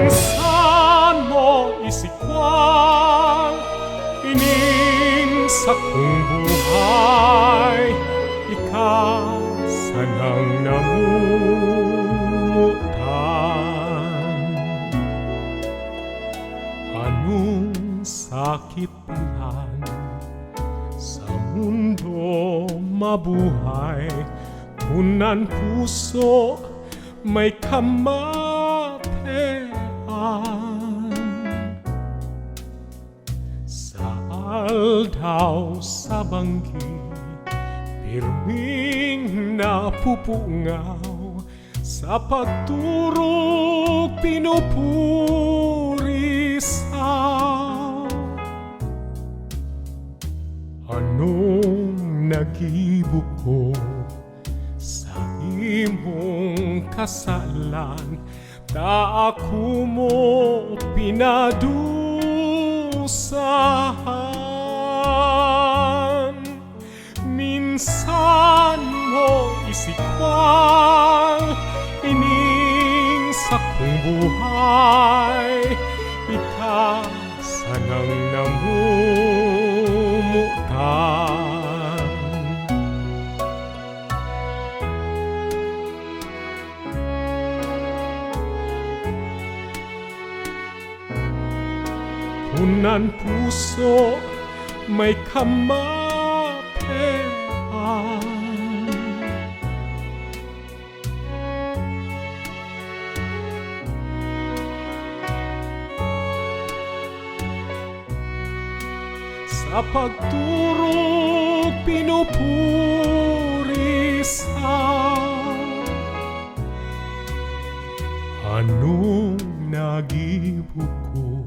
Minsan mo isikwal, ining sa kong buhay, ikaw sanang namutan. Anong sakit man sa mundo mabuhay, kunan puso may kamatean. Sa aldaw sa banggi, pirming napupungaw, sa pagturog pinupurisaw. Anong nagibok ko sa imong kasalan, ta ako mo pinadusahan. Minsan mo isikwal, ining sa kong buhay, ikaw sanang namumutan. Kunan puso may kamatean. Sa pagturog pinupurisaw. Anong nagibok ko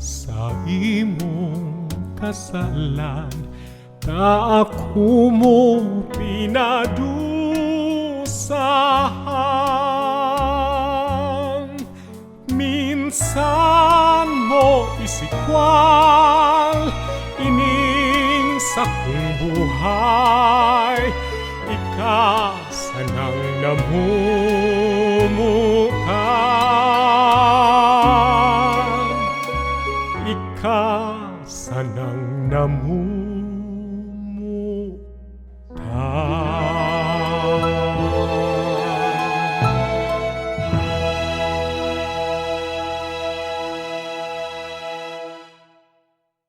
sa imong kasalan, ta ako mo pinadusahan. Minsan mo isikwal, ining sa kong buhay, ikaw sanang namumutan.